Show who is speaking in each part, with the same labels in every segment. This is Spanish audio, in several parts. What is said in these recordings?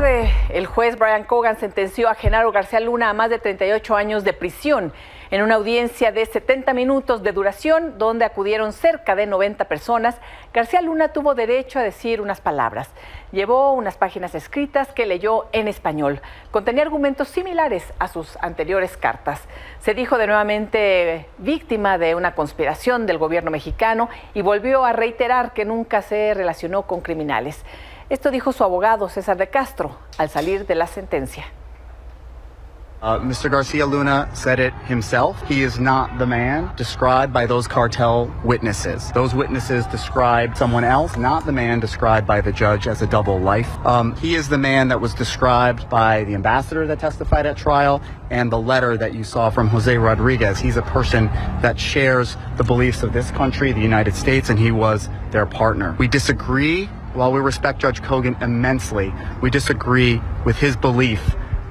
Speaker 1: tarde, el juez Brian Cogan sentenció a Genaro García Luna a más de 38 años de prisión en una audiencia de 70 minutos de duración donde acudieron cerca de 90 personas. García Luna tuvo derecho a decir unas palabras. Llevó unas páginas escritas que leyó en español. Contenía argumentos similares a sus anteriores cartas. Se dijo de nuevamente víctima de una conspiración del gobierno mexicano y volvió a reiterar que nunca se relacionó con criminales. Esto dijo su abogado César de Castro al salir de la sentencia.
Speaker 2: Mr. Garcia Luna said it himself. He is not the man described by those cartel witnesses. Those witnesses described someone else, not the man described by the judge as a double life. He is the man that was described by the ambassador that testified at trial and the letter that you saw from Jose Rodriguez. He's a person that shares the beliefs of this country, the United States, and he was their partner. We disagree. While we respect Judge Cogan immensely, we disagree with his belief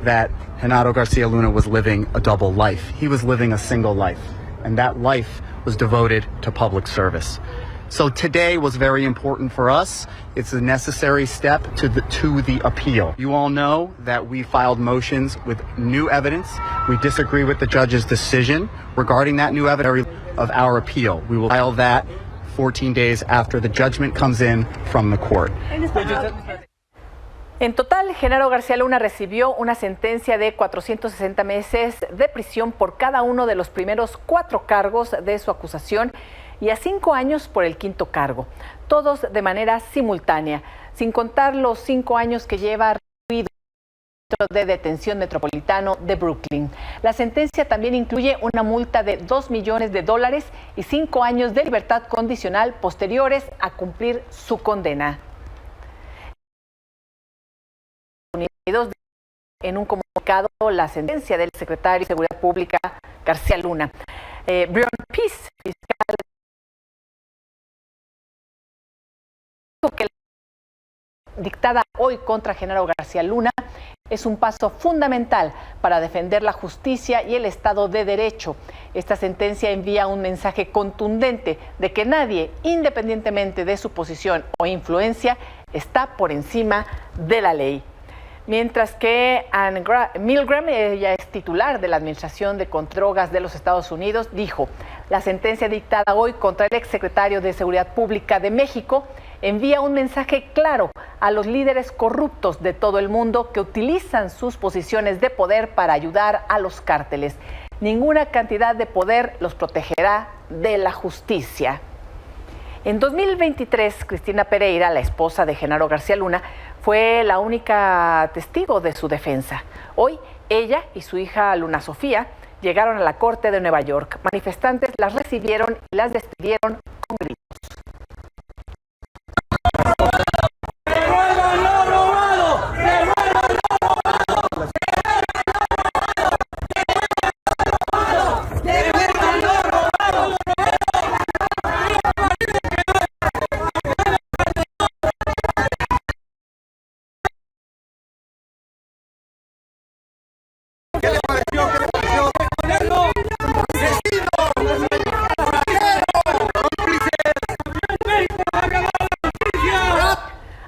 Speaker 2: that Genaro Garcia Luna was living a double life. He was living a single life, and that life was devoted to public service. So today was very important for us. It's a necessary step to the appeal. You all know that we filed motions with new evidence. We disagree with the judge's decision regarding that new evidence of our appeal. We will file that 14 days after the judgment comes in from the court.
Speaker 1: En total, Genaro García Luna recibió una sentencia de 460 meses de prisión por cada uno de los primeros 4 cargos de su acusación y a 5 años por el 5º cargo, todos de manera simultánea, sin contar los 5 años que lleva recluido en el Centro de Detención Metropolitano de Brooklyn. La sentencia también incluye una multa de $2 millones y 5 años de libertad condicional posteriores a cumplir su condena. En un comunicado la sentencia del secretario de Seguridad Pública García Luna. Brian Peace, fiscal, dijo que la dictada hoy contra Genaro García Luna es un paso fundamental para defender la justicia y el Estado de Derecho. Esta sentencia envía un mensaje contundente de que nadie, independientemente de su posición o influencia, está por encima de la ley. Mientras que Anne Milgram, ella es titular de la Administración de Drogas de los Estados Unidos, dijo: la sentencia dictada hoy contra el exsecretario de Seguridad Pública de México envía un mensaje claro a los líderes corruptos de todo el mundo que utilizan sus posiciones de poder para ayudar a los cárteles. Ninguna cantidad de poder los protegerá de la justicia. En 2023, Cristina Pereira, la esposa de Genaro García Luna, fue la única testigo de su defensa. Hoy, ella y su hija Luna Sofía llegaron a la Corte de Nueva York. Manifestantes las recibieron y las despidieron con gritos.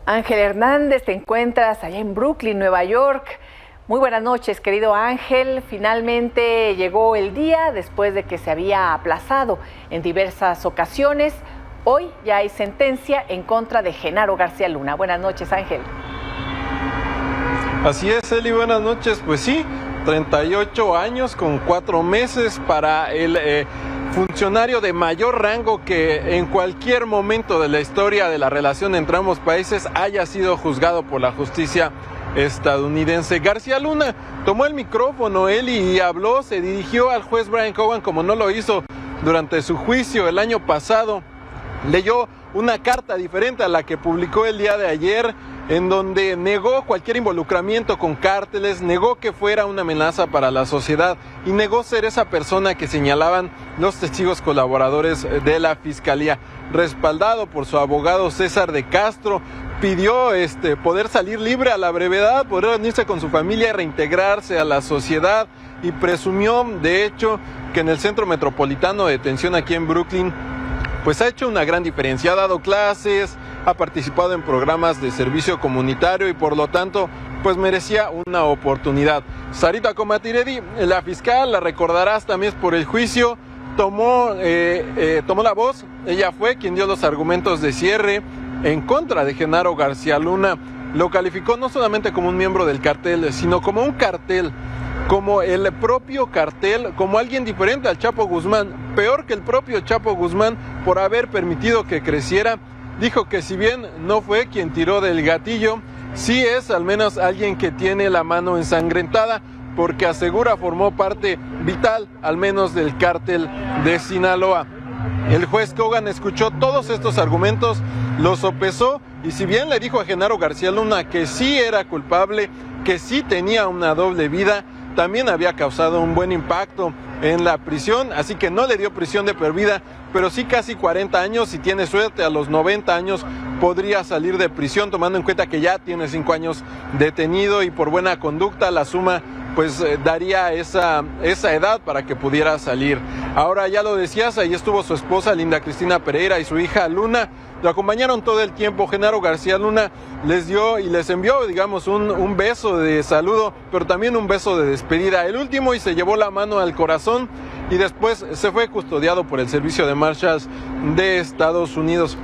Speaker 1: Ángel Hernández, te encuentras allá en Brooklyn, Nueva York. Muy buenas noches, querido Ángel. Finalmente llegó el día después de que se había aplazado en diversas ocasiones. Hoy ya hay sentencia en contra de Genaro García Luna. Buenas noches, Ángel.
Speaker 3: Así es, Eli, buenas noches. Pues sí, 38 años con 4 meses para el funcionario de mayor rango que en cualquier momento de la historia de la relación entre ambos países haya sido juzgado por la justicia estadounidense. García Luna tomó el micrófono, y habló, se dirigió al juez Brian Cogan como no lo hizo durante su juicio el año pasado. Leyó una carta diferente a la que publicó el día de ayer, en donde negó cualquier involucramiento con cárteles, negó que fuera una amenaza para la sociedad y negó ser esa persona que señalaban los testigos colaboradores de la Fiscalía. Respaldado por su abogado César de Castro, pidió poder salir libre a la brevedad, poder unirse con su familia y reintegrarse a la sociedad, y presumió, de hecho, que en el Centro Metropolitano de Detención aquí en Brooklyn pues ha hecho una gran diferencia, ha dado clases, ha participado en programas de servicio comunitario y por lo tanto pues merecía una oportunidad. Sarita Comatiredi, la fiscal, la recordarás también por el juicio, tomó la voz. Ella fue quien dio los argumentos de cierre en contra de Genaro García Luna. Lo calificó no solamente como un miembro del cartel, sino como un cartel, como el propio cartel, como alguien diferente al Chapo Guzmán, peor que el propio Chapo Guzmán por haber permitido que creciera. Dijo que si bien no fue quien tiró del gatillo, sí es al menos alguien que tiene la mano ensangrentada, porque asegura formó parte vital al menos del cártel de Sinaloa. El juez Kogan escuchó todos estos argumentos, los sopesó y si bien le dijo a Genaro García Luna que sí era culpable, que sí tenía una doble vida, también había causado un buen impacto en la prisión, así que no le dio prisión de por vida, pero sí casi 40 años, si tiene suerte a los 90 años podría salir de prisión, tomando en cuenta que ya tiene 5 años detenido y por buena conducta la suma pues daría esa edad para que pudiera salir. Ahora ya lo decías, ahí estuvo su esposa Linda Cristina Pereira y su hija Luna, lo acompañaron todo el tiempo. Genaro García Luna les dio y les envió, digamos, un beso de saludo, pero también un beso de despedida, el último, y se llevó la mano al corazón y después se fue custodiado por el Servicio de Marshals de Estados Unidos.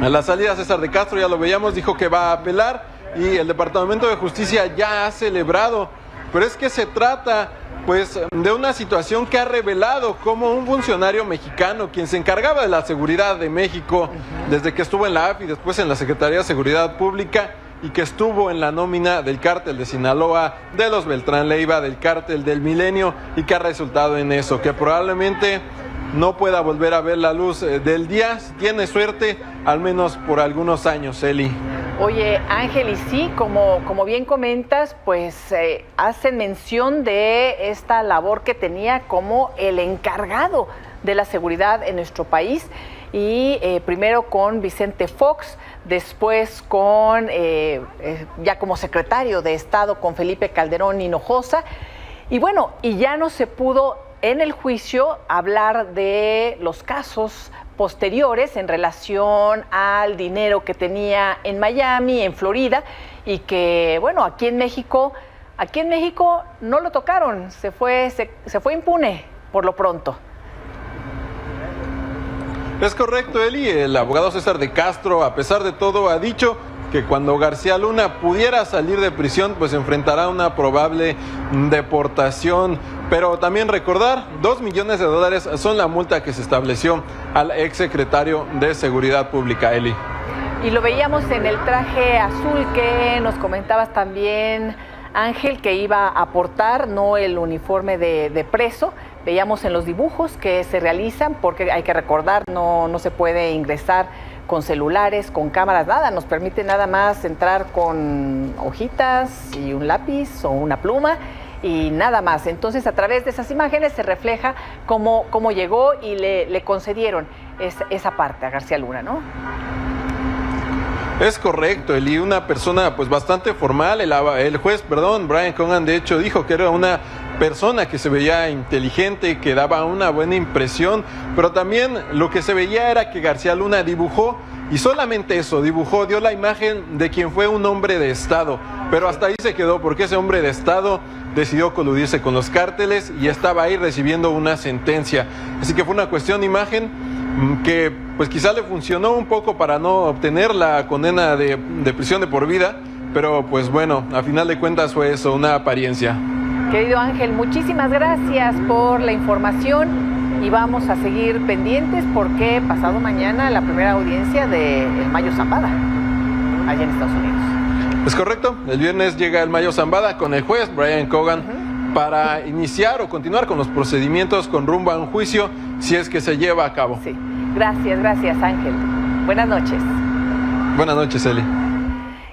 Speaker 3: A la salida César de Castro, ya lo veíamos, dijo que va a apelar y el Departamento de Justicia ya ha celebrado. Pero es que se trata, pues, de una situación que ha revelado cómo un funcionario mexicano, quien se encargaba de la seguridad de México desde que estuvo en la AFI y después en la Secretaría de Seguridad Pública y que estuvo en la nómina del cártel de Sinaloa, de los Beltrán Leiva, del cártel del Milenio y que ha resultado en eso, que probablemente no pueda volver a ver la luz del día, si tiene suerte, al menos por algunos años, Eli.
Speaker 1: Oye, Ángel, y sí, como bien comentas, pues hacen mención de esta labor que tenía como el encargado de la seguridad en nuestro país, y primero con Vicente Fox, después con, ya como secretario de Estado, con Felipe Calderón Hinojosa, y bueno, y ya no se pudo en el juicio hablar de los casos posteriores en relación al dinero que tenía en Miami, en Florida, y que, bueno, aquí en México no lo tocaron, se fue impune por lo pronto.
Speaker 3: Es correcto, Eli. El abogado César de Castro, a pesar de todo, ha dicho que cuando García Luna pudiera salir de prisión, pues enfrentará una probable deportación. Pero también recordar, $2 millones son la multa que se estableció al exsecretario de Seguridad Pública, Eli.
Speaker 1: Y lo veíamos en el traje azul que nos comentabas también, Ángel, que iba a portar, no el uniforme de preso. Veíamos en los dibujos que se realizan, porque hay que recordar, no se puede ingresar con celulares, con cámaras, nada, nos permite nada más entrar con hojitas y un lápiz o una pluma y nada más. Entonces, a través de esas imágenes se refleja cómo llegó y le concedieron esa parte a García Luna, ¿no?
Speaker 3: Es correcto, Eli, una persona pues bastante formal. El juez, Brian Cogan, de hecho dijo que era una persona que se veía inteligente, que daba una buena impresión, pero también lo que se veía era que García Luna dibujó, y solamente eso, dio la imagen de quien fue un hombre de Estado, pero hasta ahí se quedó, porque ese hombre de Estado decidió coludirse con los cárteles y estaba ahí recibiendo una sentencia. Así que fue una cuestión de imagen que pues quizá le funcionó un poco para no obtener la condena de prisión de por vida, pero pues bueno, a final de cuentas fue eso, una apariencia.
Speaker 1: Querido Ángel, muchísimas gracias por la información y vamos a seguir pendientes porque pasado mañana la primera audiencia de El Mayo Zambada, allá en Estados Unidos.
Speaker 3: Es correcto, el viernes llega El Mayo Zambada con el juez Brian Cogan para iniciar o continuar con los procedimientos con rumbo a un juicio si es que se lleva a cabo.
Speaker 1: Sí, gracias Ángel. Buenas noches.
Speaker 3: Buenas noches, Eli.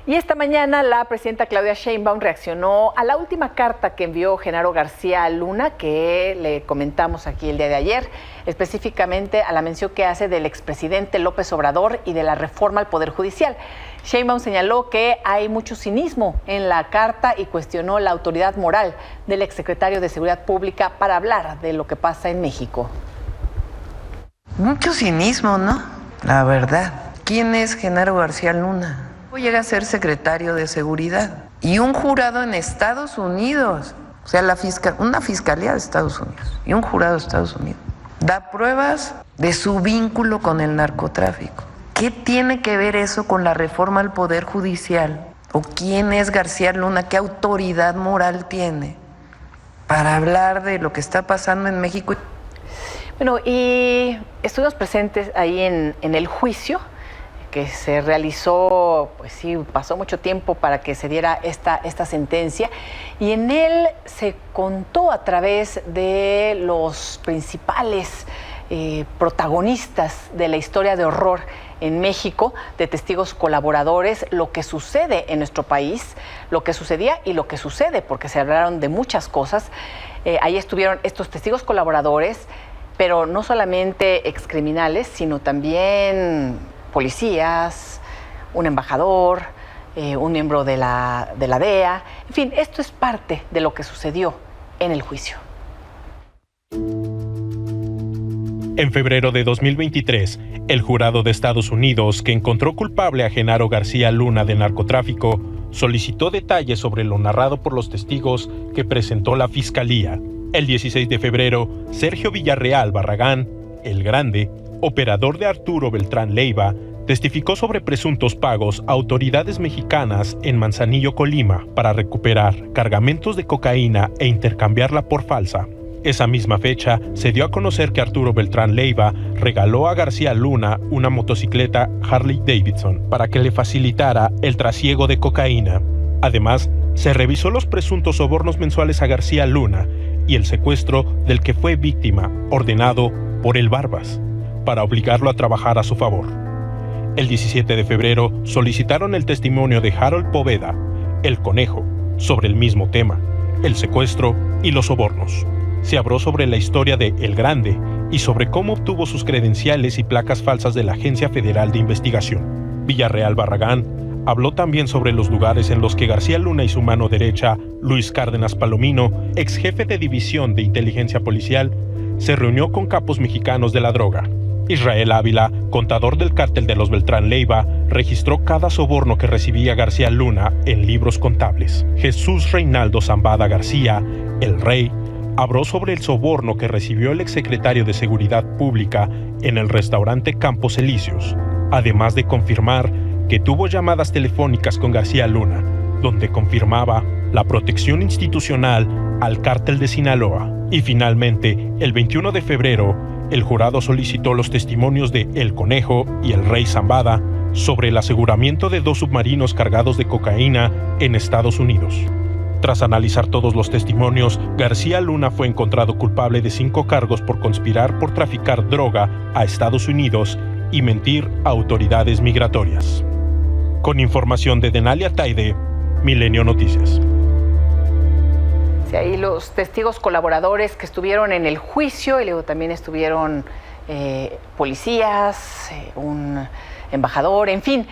Speaker 1: Y esta mañana la presidenta Claudia Sheinbaum reaccionó a la última carta que envió Genaro García Luna, que le comentamos aquí el día de ayer, específicamente a la mención que hace del expresidente López Obrador y de la reforma al Poder Judicial. Sheinbaum señaló que hay mucho cinismo en la carta y cuestionó la autoridad moral del exsecretario de Seguridad Pública para hablar de lo que pasa en México.
Speaker 4: Mucho cinismo, ¿no? La verdad. ¿Quién es Genaro García Luna? Llega a ser secretario de Seguridad. y un jurado en Estados Unidos, o sea, una fiscalía de Estados Unidos y un jurado de Estados Unidos, da pruebas de su vínculo con el narcotráfico. ¿Qué tiene que ver eso con la reforma al Poder Judicial? ¿O quién es García Luna? ¿Qué autoridad moral tiene para hablar de lo que está pasando en México?
Speaker 1: Bueno, y estuvimos presentes ahí en el juicio que se realizó, pues sí, pasó mucho tiempo para que se diera esta sentencia, y en él se contó a través de los principales protagonistas de la historia de horror en México, de testigos colaboradores, lo que sucede en nuestro país, lo que sucedía y lo que sucede, porque se hablaron de muchas cosas. Ahí estuvieron estos testigos colaboradores, pero no solamente excriminales, sino también policías, un embajador, un miembro de la DEA. En fin, esto es parte de lo que sucedió en el juicio.
Speaker 5: En febrero de 2023, el jurado de Estados Unidos, que encontró culpable a Genaro García Luna de narcotráfico, solicitó detalles sobre lo narrado por los testigos que presentó la Fiscalía. El 16 de febrero, Sergio Villarreal Barragán, el Grande, operador de Arturo Beltrán Leiva, testificó sobre presuntos pagos a autoridades mexicanas en Manzanillo, Colima, para recuperar cargamentos de cocaína e intercambiarla por falsa. Esa misma fecha, se dio a conocer que Arturo Beltrán Leiva regaló a García Luna una motocicleta Harley Davidson para que le facilitara el trasiego de cocaína. Además, se revisó los presuntos sobornos mensuales a García Luna y el secuestro del que fue víctima, ordenado por el Barbas, para obligarlo a trabajar a su favor. El 17 de febrero solicitaron el testimonio de Harold Poveda, el Conejo, sobre el mismo tema, el secuestro y los sobornos. Se habló sobre la historia de El Grande y sobre cómo obtuvo sus credenciales y placas falsas de la Agencia Federal de Investigación. Villarreal Barragán habló también sobre los lugares en los que García Luna y su mano derecha, Luis Cárdenas Palomino, ex jefe de división de inteligencia policial, se reunió con capos mexicanos de la droga. Israel Ávila, contador del cártel de los Beltrán Leiva, registró cada soborno que recibía García Luna en libros contables. Jesús Reinaldo Zambada García, el Rey, habló sobre el soborno que recibió el exsecretario de Seguridad Pública en el restaurante Campos Elíseos, además de confirmar que tuvo llamadas telefónicas con García Luna, donde confirmaba la protección institucional al cártel de Sinaloa. Y finalmente, el 21 de febrero, el jurado solicitó los testimonios de El Conejo y el Rey Zambada sobre el aseguramiento de 2 submarinos cargados de cocaína en Estados Unidos. Tras analizar todos los testimonios, García Luna fue encontrado culpable de 5 cargos por conspirar por traficar droga a Estados Unidos y mentir a autoridades migratorias. Con información de Denalia Taide, Milenio Noticias.
Speaker 1: Sí, ahí los testigos colaboradores que estuvieron en el juicio, y luego también estuvieron policías, un embajador, en fin,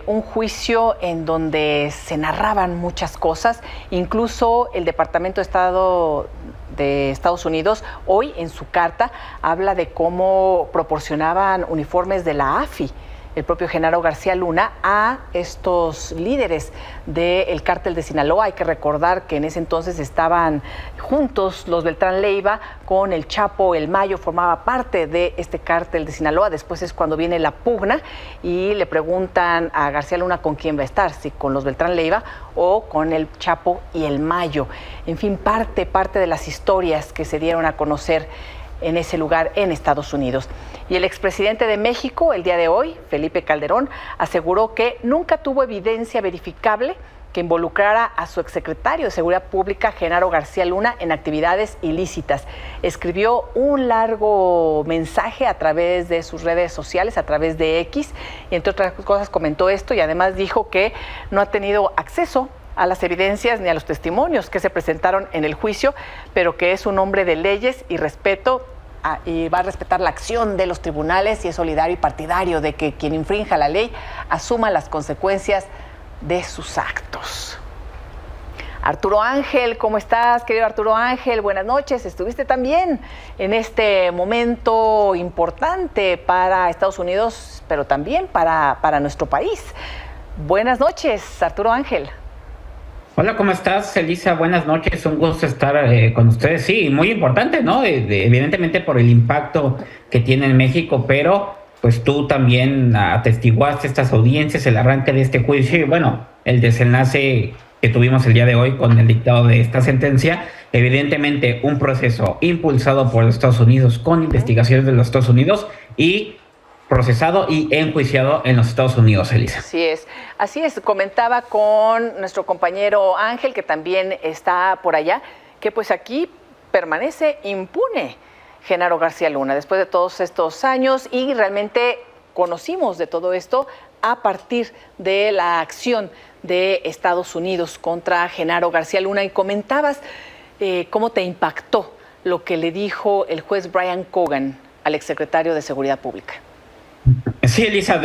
Speaker 1: un juicio en donde se narraban muchas cosas. Incluso el Departamento de Estado de Estados Unidos hoy en su carta habla de cómo proporcionaban uniformes de la AFI, el propio Genaro García Luna, a estos líderes del cártel de Sinaloa. Hay que recordar que en ese entonces estaban juntos los Beltrán Leiva con el Chapo, el Mayo formaba parte de este cártel de Sinaloa. Después es cuando viene la pugna y le preguntan a García Luna con quién va a estar, si con los Beltrán Leiva o con el Chapo y el Mayo. En fin, parte de las historias que se dieron a conocer en ese lugar en Estados Unidos. Y el expresidente de México, el día de hoy, Felipe Calderón, aseguró que nunca tuvo evidencia verificable que involucrara a su exsecretario de Seguridad Pública, Genaro García Luna, en actividades ilícitas. Escribió un largo mensaje a través de sus redes sociales, a través de X, y entre otras cosas comentó esto, y además dijo que no ha tenido acceso a las evidencias ni a los testimonios que se presentaron en el juicio, pero que es un hombre de leyes y respeto y va a respetar la acción de los tribunales y es solidario y partidario de que quien infrinja la ley asuma las consecuencias de sus actos. Arturo Ángel, ¿cómo estás, querido Arturo Ángel? Buenas noches. Estuviste también en este momento importante para Estados Unidos, pero también para nuestro país. Buenas noches, Arturo Ángel.
Speaker 6: Hola, ¿cómo estás, Elisa? Buenas noches, un gusto estar con ustedes. Sí, muy importante, ¿no? Evidentemente por el impacto que tiene en México, pero pues tú también atestiguaste estas audiencias, el arranque de este juicio y bueno, el desenlace que tuvimos el día de hoy con el dictado de esta sentencia. Evidentemente un proceso impulsado por los Estados Unidos con investigaciones de los Estados Unidos y procesado y enjuiciado en los Estados Unidos, Elisa.
Speaker 1: Así es. Comentaba con nuestro compañero Ángel, que también está por allá, que pues aquí permanece impune Genaro García Luna después de todos estos años y realmente conocimos de todo esto a partir de la acción de Estados Unidos contra Genaro García Luna. Y comentabas cómo te impactó lo que le dijo el juez Brian Cogan al exsecretario de Seguridad Pública.
Speaker 6: Sí, Elisa,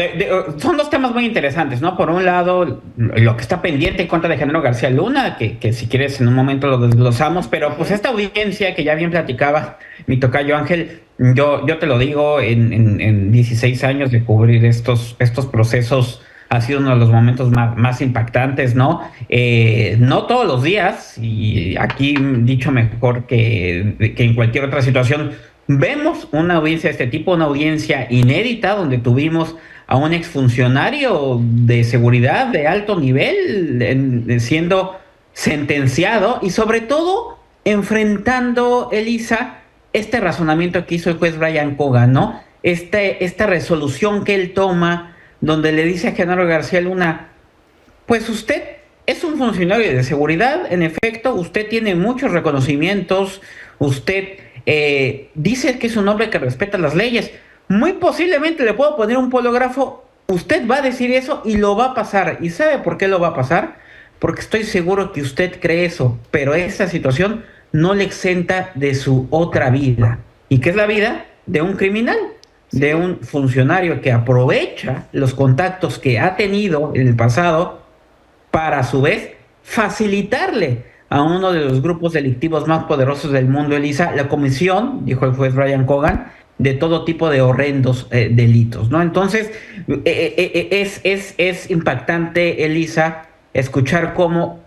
Speaker 6: son dos temas muy interesantes, ¿no? Por un lado, lo que está pendiente en contra de Genaro García Luna, que si quieres en un momento lo desglosamos, pero pues esta audiencia que ya bien platicaba mi tocayo Ángel, yo te lo digo, en 16 años de cubrir estos procesos, ha sido uno de los momentos más impactantes, ¿no? No todos los días, y aquí dicho mejor que en cualquier otra situación, vemos una audiencia de este tipo, una audiencia inédita donde tuvimos a un exfuncionario de seguridad de alto nivel siendo sentenciado y sobre todo enfrentando, Elisa, este razonamiento que hizo el juez Brian Cogan, ¿no? Esta resolución que él toma donde le dice a Genaro García Luna, pues usted es un funcionario de seguridad, en efecto, usted tiene muchos reconocimientos, usted dice que es un hombre que respeta las leyes. Muy posiblemente le puedo poner un polígrafo. Usted va a decir eso y lo va a pasar. ¿Y sabe por qué lo va a pasar? Porque estoy seguro que usted cree eso, pero esa situación no le exenta de su otra vida. ¿Y qué es la vida? De un criminal, de un funcionario que aprovecha los contactos que ha tenido en el pasado para a su vez facilitarle a uno de los grupos delictivos más poderosos del mundo, Elisa, la comisión, dijo el juez Brian Cogan, de todo tipo de horrendos delitos, ¿no? Entonces, es impactante, Elisa, escuchar cómo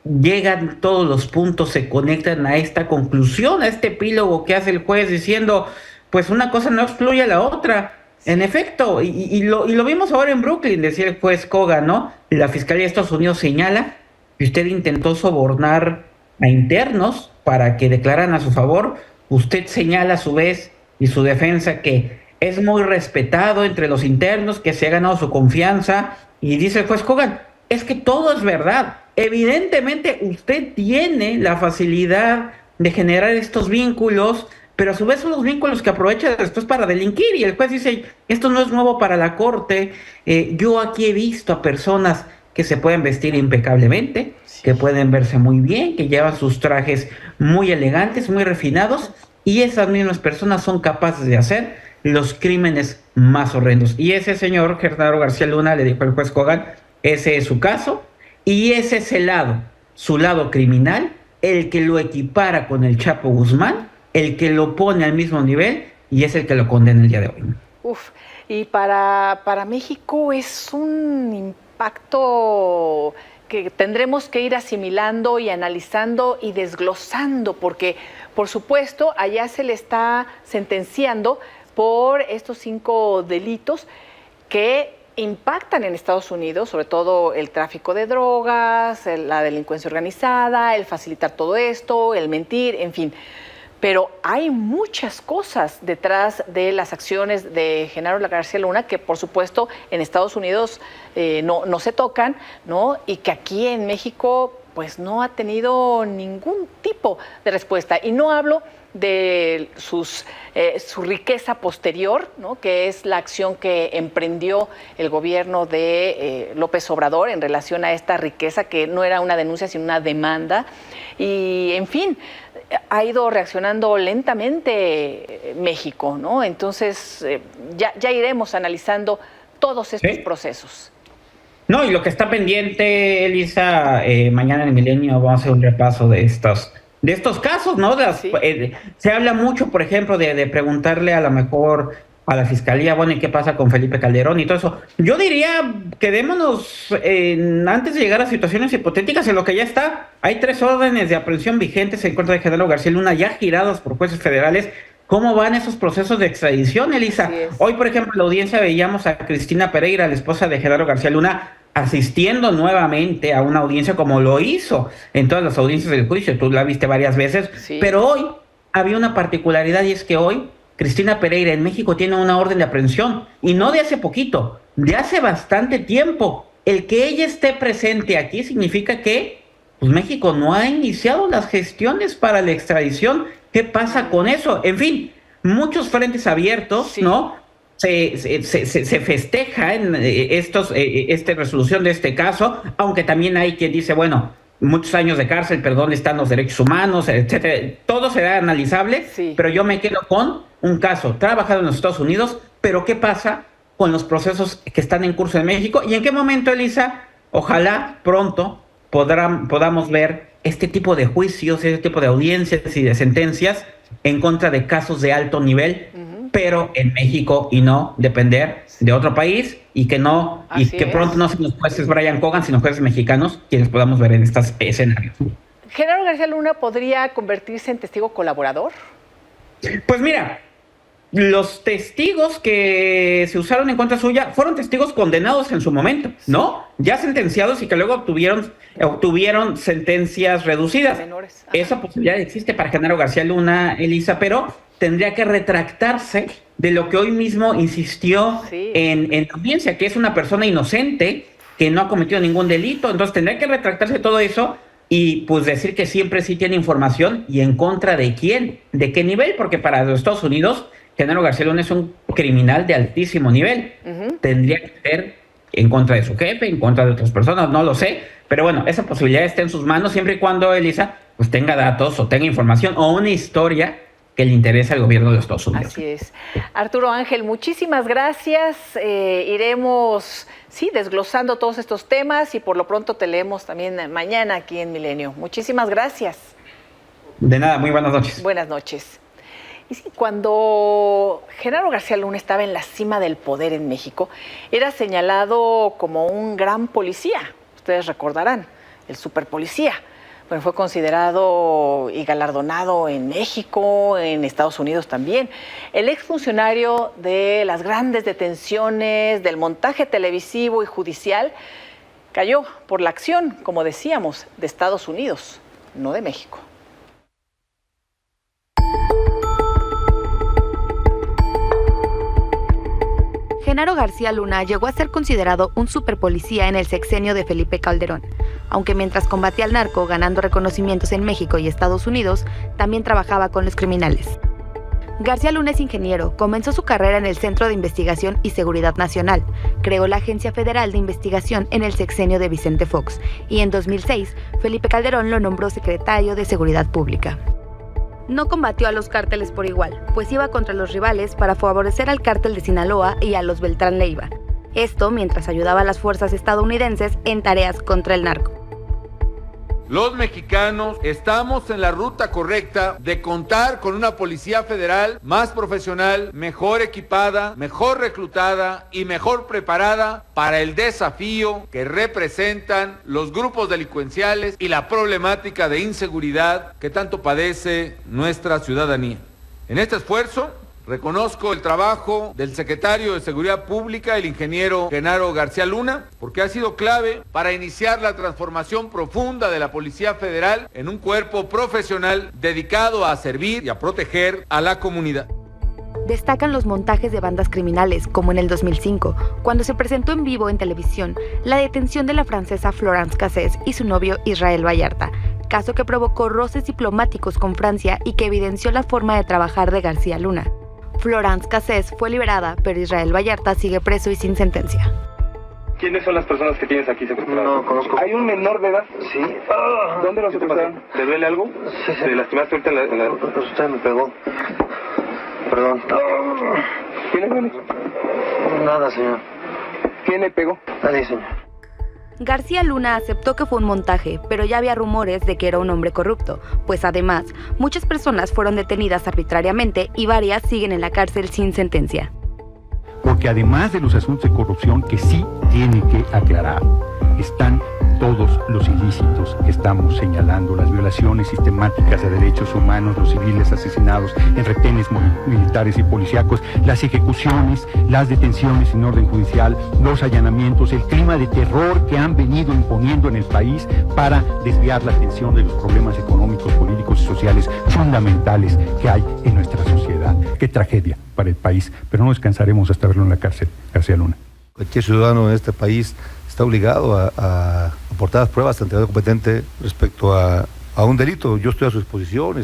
Speaker 6: llegan todos los puntos, se conectan a esta conclusión, a este epílogo que hace el juez diciendo, pues una cosa no excluye a la otra. En efecto, y lo vimos ahora en Brooklyn, decía el juez Cogan, ¿no? La Fiscalía de Estados Unidos señala que usted intentó sobornar a internos para que declararan a su favor. Usted señala a su vez y su defensa que es muy respetado entre los internos, que se ha ganado su confianza. Y dice el juez Cogan, es que todo es verdad. Evidentemente usted tiene la facilidad de generar estos vínculos, pero a su vez son los vínculos que aprovecha después para delinquir. Y el juez dice, esto no es nuevo para la corte. Yo aquí he visto a personas que se pueden vestir impecablemente, que pueden verse muy bien, que llevan sus trajes muy elegantes, muy refinados, y esas mismas personas son capaces de hacer los crímenes más horrendos. Y ese señor, Genaro García Luna, le dijo al juez Cogan, ese es su caso, y ese es su lado criminal, el que lo equipara con el Chapo Guzmán, el que lo pone al mismo nivel, y es el que lo condena el día de hoy.
Speaker 1: Y para México es un impacto que tendremos que ir asimilando y analizando y desglosando, porque por supuesto allá se le está sentenciando por estos 5 delitos que impactan en Estados Unidos, sobre todo el tráfico de drogas, la delincuencia organizada, el facilitar todo esto, el mentir, en fin. Pero hay muchas cosas detrás de las acciones de Genaro García Luna que, por supuesto, en Estados Unidos no se tocan, ¿no? Y que aquí en México, pues, no ha tenido ningún tipo de respuesta. Y no hablo de su riqueza posterior, ¿no? Que es la acción que emprendió el gobierno de López Obrador en relación a esta riqueza, que no era una denuncia, sino una demanda. Y, en fin, ha ido reaccionando lentamente México, ¿no? Entonces, ya iremos analizando todos estos procesos.
Speaker 6: No, y lo que está pendiente, Elisa, mañana en el Milenio vamos a hacer un repaso de estos casos, ¿no? Se habla mucho, por ejemplo, de preguntarle a lo mejor a la fiscalía, bueno, ¿y qué pasa con Felipe Calderón y todo eso? Yo diría, quedémonos antes de llegar a situaciones hipotéticas en lo que ya está. Hay 3 órdenes de aprehensión vigentes en contra de Genaro García Luna, ya girados por jueces federales. ¿Cómo van esos procesos de extradición, Elisa? Hoy, por ejemplo, en la audiencia veíamos a Cristina Pereira, la esposa de Genaro García Luna, asistiendo nuevamente a una audiencia como lo hizo en todas las audiencias del juicio. Tú la viste varias veces, pero hoy había una particularidad, y es que hoy Cristina Pereira en México tiene una orden de aprehensión, y no de hace poquito, de hace bastante tiempo. El que ella esté presente aquí significa que pues, México no ha iniciado las gestiones para la extradición. ¿Qué pasa con eso? En fin, muchos frentes abiertos, ¿no? Se festeja en esta resolución de este caso, aunque también hay quien dice, bueno, muchos años de cárcel, pero ¿dónde están los derechos humanos, etcétera? Todo será analizable, pero yo me quedo con un caso trabajado en los Estados Unidos, pero ¿qué pasa con los procesos que están en curso en México? ¿Y en qué momento, Elisa? Ojalá pronto podamos ver este tipo de juicios, este tipo de audiencias y de sentencias en contra de casos de alto nivel, pero en México, y no depender de otro país, y que pronto no sean los jueces Brian Cogan, sino jueces mexicanos quienes podamos ver en estos escenarios.
Speaker 1: ¿Genaro García Luna podría convertirse en testigo colaborador?
Speaker 6: Pues mira, los testigos que se usaron en contra suya fueron testigos condenados en su momento, ¿no? Ya sentenciados y que luego obtuvieron sentencias reducidas.
Speaker 1: Menores.
Speaker 6: Esa posibilidad existe para Genaro García Luna, Elisa, pero tendría que retractarse de lo que hoy mismo insistió en la audiencia, que es una persona inocente, que no ha cometido ningún delito. Entonces tendría que retractarse de todo eso y pues decir que siempre sí tiene información, y en contra de quién, de qué nivel, porque para los Estados Unidos Genaro García Luna es un criminal de altísimo nivel. Tendría que ser en contra de su jefe, en contra de otras personas, no lo sé, pero bueno, esa posibilidad está en sus manos siempre y cuando Elisa pues tenga datos o tenga información o una historia que le interesa al gobierno de los Estados Unidos.
Speaker 1: Así es. Arturo Ángel, muchísimas gracias. Iremos, desglosando todos estos temas, y por lo pronto te leemos también mañana aquí en Milenio. Muchísimas gracias.
Speaker 6: De nada, muy buenas noches.
Speaker 1: Buenas noches. Y sí, cuando Genaro García Luna estaba en la cima del poder en México, era señalado como un gran policía. Ustedes recordarán, el superpolicía. Bueno, fue considerado y galardonado en México, en Estados Unidos también. El exfuncionario de las grandes detenciones, del montaje televisivo y judicial, cayó por la acción, como decíamos, de Estados Unidos, no de México.
Speaker 7: Genaro García Luna llegó a ser considerado un superpolicía en el sexenio de Felipe Calderón, aunque mientras combatía al narco ganando reconocimientos en México y Estados Unidos, también trabajaba con los criminales. García Luna es ingeniero, comenzó su carrera en el Centro de Investigación y Seguridad Nacional, creó la Agencia Federal de Investigación en el sexenio de Vicente Fox, y en 2006, Felipe Calderón lo nombró secretario de Seguridad Pública. No combatió a los cárteles por igual, pues iba contra los rivales para favorecer al cártel de Sinaloa y a los Beltrán Leiva. Esto mientras ayudaba a las fuerzas estadounidenses en tareas contra el narco.
Speaker 8: Los mexicanos estamos en la ruta correcta de contar con una policía federal más profesional, mejor equipada, mejor reclutada y mejor preparada para el desafío que representan los grupos delincuenciales y la problemática de inseguridad que tanto padece nuestra ciudadanía. En este esfuerzo, reconozco el trabajo del secretario de Seguridad Pública, el ingeniero Genaro García Luna, porque ha sido clave para iniciar la transformación profunda de la Policía Federal en un cuerpo profesional dedicado a servir y a proteger a la comunidad.
Speaker 7: Destacan los montajes de bandas criminales, como en el 2005, cuando se presentó en vivo en televisión la detención de la francesa Florence Cassés y su novio Israel Vallarta, caso que provocó roces diplomáticos con Francia y que evidenció la forma de trabajar de García Luna. Florence Cassés fue liberada, pero Israel Vallarta sigue preso y sin sentencia.
Speaker 9: ¿Quiénes son las personas que tienes aquí secuestradas?
Speaker 10: No conozco.
Speaker 9: ¿Hay un menor de edad?
Speaker 10: Sí.
Speaker 9: ¿Dónde lo secuestraron? ¿Te duele algo?
Speaker 10: Sí.
Speaker 9: ¿Te lastimaste ahorita en la...
Speaker 10: Pues usted me pegó. Perdón.
Speaker 9: ¿Quién le duele?
Speaker 10: Nada, señor.
Speaker 9: ¿Quién le pegó?
Speaker 10: Nadie, señor.
Speaker 7: García Luna aceptó que fue un montaje, pero ya había rumores de que era un hombre corrupto, pues además, muchas personas fueron detenidas arbitrariamente y varias siguen en la cárcel sin sentencia.
Speaker 11: porque además de los asuntos de corrupción que sí tiene que aclarar, están todos los ilícitos que estamos señalando, las violaciones sistemáticas de derechos humanos, los civiles asesinados en retenes militares y policíacos, las ejecuciones, las detenciones sin orden judicial, los allanamientos, el clima de terror que han venido imponiendo en el país para desviar la atención de los problemas económicos, políticos y sociales fundamentales que hay en nuestra sociedad. Qué tragedia para el país, pero no descansaremos hasta verlo en la cárcel, García Luna.
Speaker 12: Cualquier ciudadano en este país está obligado a aportar las pruebas ante el competente respecto a un delito. Yo estoy a su disposición,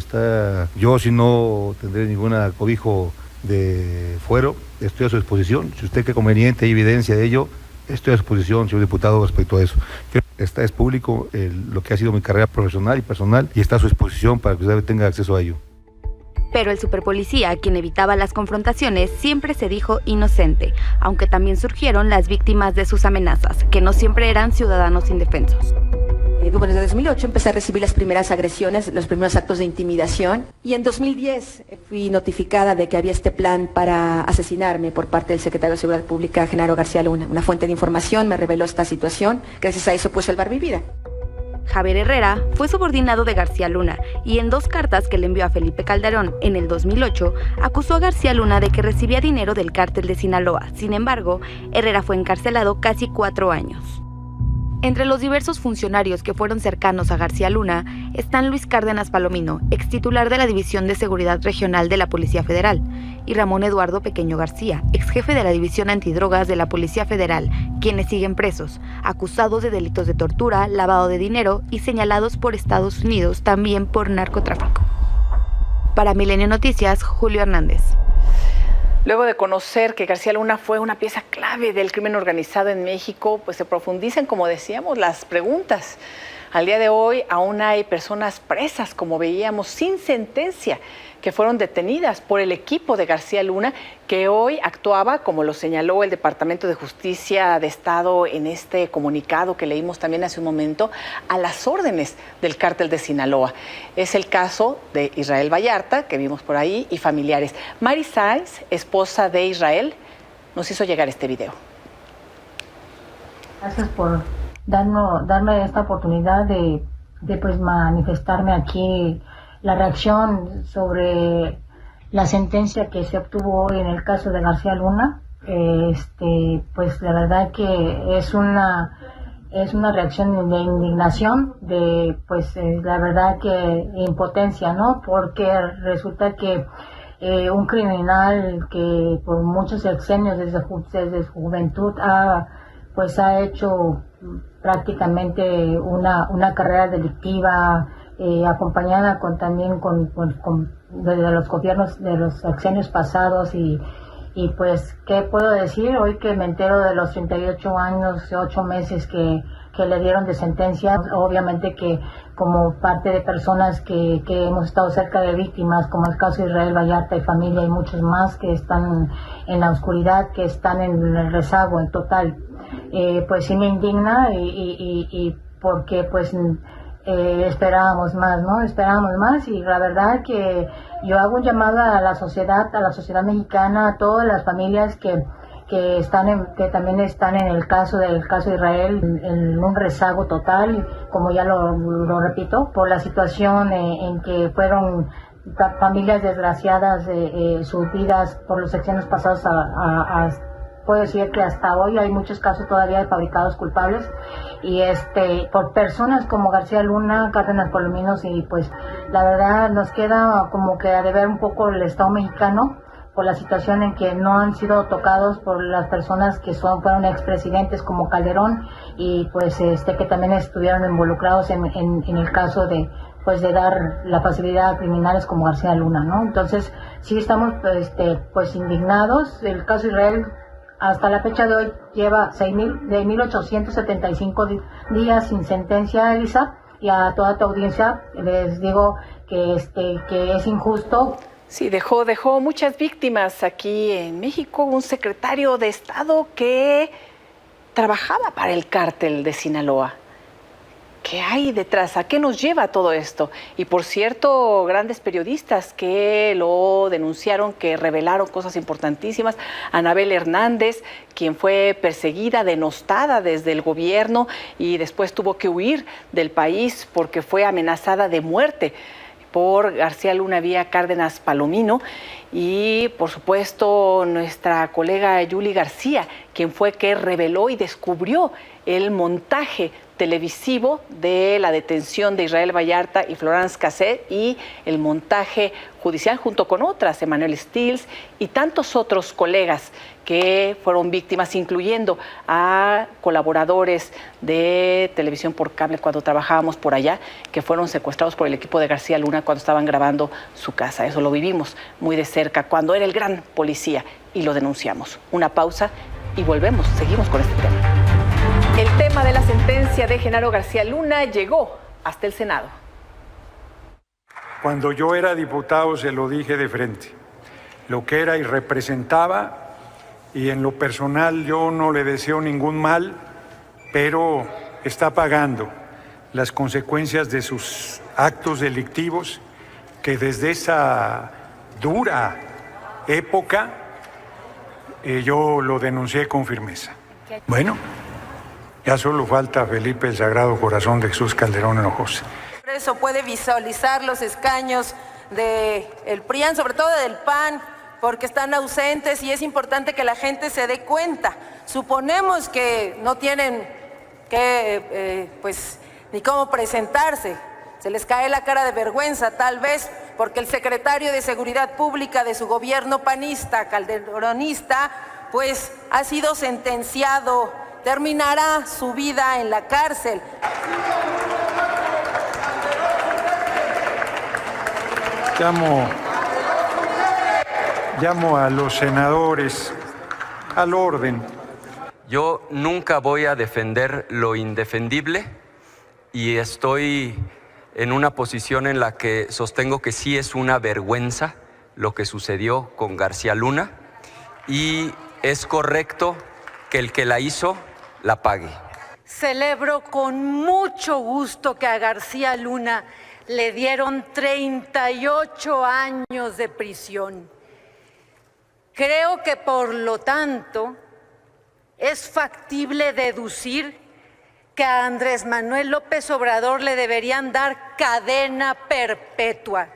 Speaker 12: yo si no tendré ninguna cobijo de fuero, estoy a su disposición. Si usted cree conveniente, hay evidencia de ello, estoy a su disposición, señor diputado, respecto a eso. Es público lo que ha sido mi carrera profesional y personal y está a su disposición para que usted tenga acceso a ello.
Speaker 7: Pero el superpolicía, quien evitaba las confrontaciones, siempre se dijo inocente, aunque también surgieron las víctimas de sus amenazas, que no siempre eran ciudadanos indefensos.
Speaker 13: Bueno, desde 2008 empecé a recibir las primeras agresiones, los primeros actos de intimidación, y en 2010 fui notificada de que había este plan para asesinarme por parte del secretario de Seguridad Pública, Genaro García Luna. Una fuente de información me reveló esta situación, gracias a eso pude salvar mi vida.
Speaker 7: Javier Herrera fue subordinado de García Luna y en 2 cartas que le envió a Felipe Calderón en el 2008, acusó a García Luna de que recibía dinero del cártel de Sinaloa. Sin embargo, Herrera fue encarcelado casi 4 años. Entre los diversos funcionarios que fueron cercanos a García Luna están Luis Cárdenas Palomino, extitular de la División de Seguridad Regional de la Policía Federal, y Ramón Eduardo Pequeño García, exjefe de la División Antidrogas de la Policía Federal, quienes siguen presos, acusados de delitos de tortura, lavado de dinero y señalados por Estados Unidos también por narcotráfico. Para Milenio Noticias, Julio Hernández.
Speaker 1: Luego de conocer que García Luna fue una pieza clave del crimen organizado en México, pues se profundizan, como decíamos, las preguntas. Al día de hoy aún hay personas presas, como veíamos, sin sentencia, que fueron detenidas por el equipo de García Luna, que hoy actuaba, como lo señaló el Departamento de Justicia de Estado en este comunicado que leímos también hace un momento, a las órdenes del cártel de Sinaloa. Es el caso de Israel Vallarta, que vimos por ahí, y familiares. Mari Sáenz, esposa de Israel, nos hizo llegar este video.
Speaker 14: Gracias por darme esta oportunidad de pues manifestarme aquí la reacción sobre la sentencia que se obtuvo hoy en el caso de García Luna. Pues la verdad que es una reacción de indignación, de pues la verdad que impotencia, ¿no? Porque resulta que un criminal que por muchos sexenios desde su juventud ha hecho prácticamente una carrera delictiva, acompañada también de los gobiernos de los sexenios pasados y pues, ¿qué puedo decir? Hoy que me entero de los 38 años, 8 meses que le dieron de sentencia, obviamente que como parte de personas que hemos estado cerca de víctimas, como el caso de Israel Vallarta y familia y muchos más que están en la oscuridad, que están en el rezago en total, pues sí me indigna y porque pues esperábamos más, ¿no? Esperábamos más y la verdad que yo hago un llamado a la sociedad mexicana, a todas las familias que también están en el caso de Israel en un rezago total, como ya lo repito, por la situación en que fueron familias desgraciadas, sus vidas por los sexenios pasados puedo decir que hasta hoy hay muchos casos todavía de fabricados culpables y por personas como García Luna, Cárdenas Palominos y pues la verdad nos queda como que a deber un poco el Estado mexicano por la situación en que no han sido tocados por las personas que fueron expresidentes como Calderón y pues que también estuvieron involucrados en el caso de dar la facilidad a criminales como García Luna, ¿no? Entonces sí estamos pues indignados. El caso Israel hasta la fecha de hoy lleva 1,875 días sin sentencia, Elisa, y a toda tu audiencia les digo que es injusto.
Speaker 1: Sí, dejó muchas víctimas aquí en México, un secretario de Estado que trabajaba para el cártel de Sinaloa. ¿Qué hay detrás? ¿A qué nos lleva todo esto? Y por cierto, grandes periodistas que lo denunciaron, que revelaron cosas importantísimas. Anabel Hernández, quien fue perseguida, denostada desde el gobierno y después tuvo que huir del país porque fue amenazada de muerte por García Luna vía Cárdenas Palomino. Y por supuesto nuestra colega Yuli García, quien fue que reveló y descubrió el montaje televisivo de la detención de Israel Vallarta y Florence Cassé y el montaje judicial junto con otras, Emanuel Stills y tantos otros colegas que fueron víctimas, incluyendo a colaboradores de televisión por cable cuando trabajábamos por allá, que fueron secuestrados por el equipo de García Luna cuando estaban grabando su casa. Eso lo vivimos muy de cerca cuando era el gran policía y lo denunciamos. Una pausa y volvemos, seguimos con este tema. El tema de la sentencia de Genaro García Luna llegó hasta el Senado.
Speaker 15: Cuando yo era diputado se lo dije de frente, lo que era y representaba, y en lo personal yo no le deseo ningún mal, pero está pagando las consecuencias de sus actos delictivos que desde esa dura época yo lo denuncié con firmeza. Bueno, ya solo falta Felipe el Sagrado Corazón de Jesús Calderón Hinojosa.
Speaker 16: Eso puede visualizar los escaños del PRIAN, sobre todo del PAN, porque están ausentes y es importante que la gente se dé cuenta. Suponemos que no tienen ni cómo presentarse. Se les cae la cara de vergüenza, tal vez, porque el secretario de Seguridad Pública de su gobierno panista, calderonista, pues ha sido sentenciado, terminará su vida en la cárcel.
Speaker 15: Llamo a los senadores al orden.
Speaker 17: Yo nunca voy a defender lo indefendible y estoy en una posición en la que sostengo que sí es una vergüenza lo que sucedió con García Luna y es correcto que el que la hizo la pague.
Speaker 18: Celebro con mucho gusto que a García Luna le dieron 38 años de prisión. Creo que por lo tanto es factible deducir que a Andrés Manuel López Obrador le deberían dar cadena perpetua.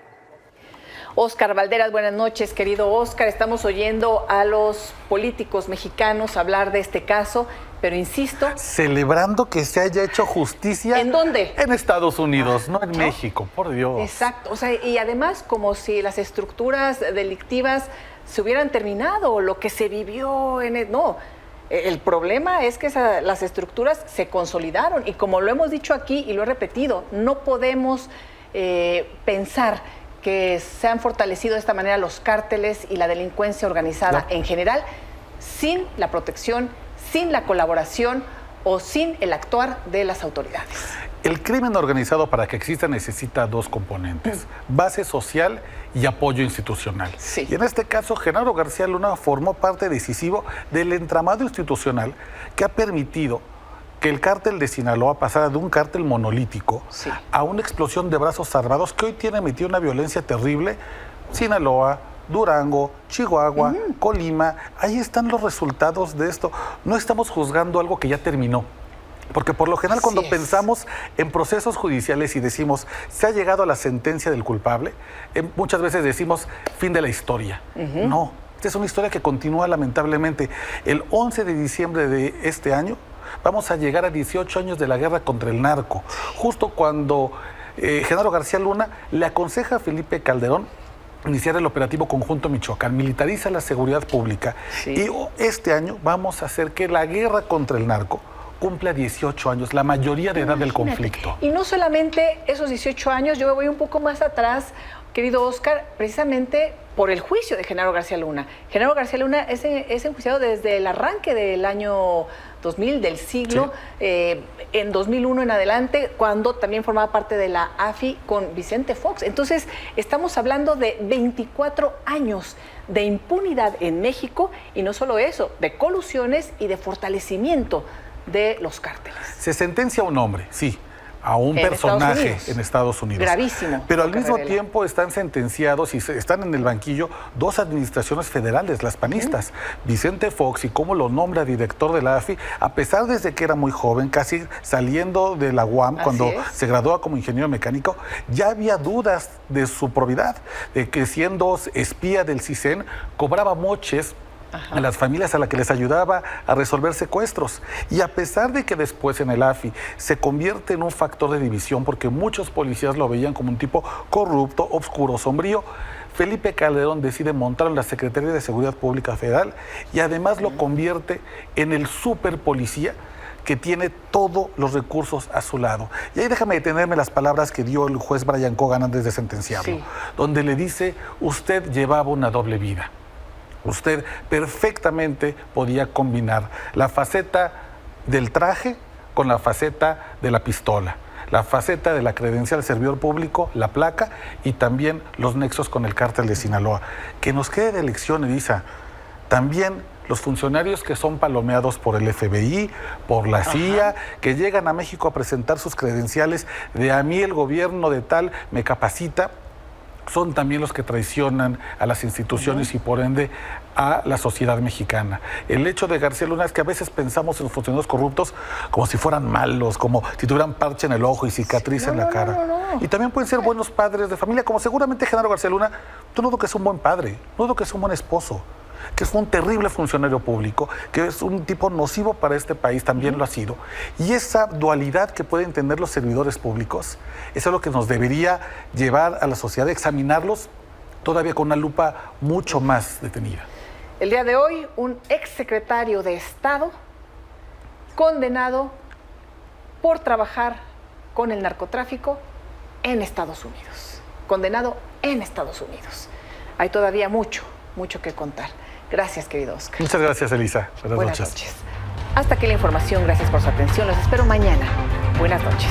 Speaker 1: Óscar Valderas, buenas noches, querido Óscar. Estamos oyendo a los políticos mexicanos hablar de este caso, pero insisto...
Speaker 19: Celebrando que se haya hecho justicia...
Speaker 1: ¿En dónde?
Speaker 19: En Estados Unidos, no en México, por Dios.
Speaker 1: Exacto, o sea, y además como si las estructuras delictivas se hubieran terminado, lo que se vivió en el... No, el problema es que las estructuras se consolidaron y como lo hemos dicho aquí y lo he repetido, no podemos pensar que se han fortalecido de esta manera los cárteles y la delincuencia organizada en general sin la protección, sin la colaboración o sin el actuar de las autoridades.
Speaker 19: El crimen organizado para que exista necesita dos componentes, base social y apoyo institucional.
Speaker 1: Sí.
Speaker 19: Y en este caso, Genaro García Luna formó parte decisivo del entramado institucional que ha permitido que el cártel de Sinaloa pasara de un cártel monolítico a una explosión de brazos armados que hoy tiene metido una violencia terrible. Sinaloa, Durango, Chihuahua, Colima, ahí están los resultados de esto. No estamos juzgando algo que ya terminó. Porque por lo general cuando pensamos en procesos judiciales y decimos se ha llegado a la sentencia del culpable, muchas veces decimos fin de la historia. No, esta es una historia que continúa lamentablemente. El 11 de diciembre de este año vamos a llegar a 18 años de la guerra contra el narco. Justo cuando Genaro García Luna le aconseja a Felipe Calderón iniciar el operativo conjunto Michoacán, militariza la seguridad pública. Y este año vamos a hacer que la guerra contra el narco cumpla 18 años, la mayoría de edad del conflicto.
Speaker 1: Y no solamente esos 18 años, yo me voy un poco más atrás, querido Óscar, precisamente por el juicio de Genaro García Luna. Genaro García Luna es enjuiciado desde el arranque del año 2000, del siglo, en 2001 en adelante, cuando también formaba parte de la AFI con Vicente Fox. Entonces, estamos hablando de 24 años de impunidad en México y no solo eso, de colusiones y de fortalecimiento de los cárteles.
Speaker 19: Se sentencia a un hombre, sí, a un
Speaker 1: en
Speaker 19: personaje
Speaker 1: Estados
Speaker 19: en Estados Unidos.
Speaker 1: Gravísimo.
Speaker 19: Pero al
Speaker 1: lo que
Speaker 19: mismo
Speaker 1: revela.
Speaker 19: tiempo están sentenciados y están en el banquillo dos administraciones federales, las panistas, Vicente Fox, y cómo lo nombra director de la AFI, a pesar desde que era muy joven, casi saliendo de la UAM, cuando se gradúa como ingeniero mecánico, ya había dudas de su probidad, de que siendo espía del CISEN, cobraba moches a las familias a las que les ayudaba a resolver secuestros. Y a pesar de que después en el AFI se convierte en un factor de división, porque muchos policías lo veían como un tipo corrupto, oscuro, sombrío, Felipe Calderón decide montar en la Secretaría de Seguridad Pública Federal y además lo convierte en el super policía que tiene todos los recursos a su lado. Y ahí déjame detenerme las palabras que dio el juez Brian Cogan antes de sentenciarlo, donde le dice: usted llevaba una doble vida. Usted perfectamente podía combinar la faceta del traje con la faceta de la pistola, la faceta de la credencial servidor público, la placa y también los nexos con el cártel de Sinaloa. Que nos quede de lección, Elisa, también los funcionarios que son palomeados por el FBI, por la CIA, que llegan a México a presentar sus credenciales de a mí el gobierno de tal me capacita, son también los que traicionan a las instituciones y por ende a la sociedad mexicana. El hecho de García Luna es que a veces pensamos en los funcionarios corruptos como si fueran malos, como si tuvieran parche en el ojo y cicatriz en la cara. Y también pueden ser buenos padres de familia, como seguramente Genaro García Luna. Yo no dudo que es un buen padre, no dudo que es un buen esposo, que es un terrible funcionario público, que es un tipo nocivo para este país, también lo ha sido. Y esa dualidad que pueden tener los servidores públicos, eso es lo que nos debería llevar a la sociedad a examinarlos todavía con una lupa mucho más detenida.
Speaker 1: El día de hoy, un exsecretario de Estado condenado por trabajar con el narcotráfico en Estados Unidos. Condenado en Estados Unidos. Hay todavía mucho que contar. Gracias, querido Oscar.
Speaker 19: Muchas gracias, Elisa.
Speaker 1: Buenas noches. Hasta aquí la información. Gracias por su atención. Los espero mañana. Buenas noches.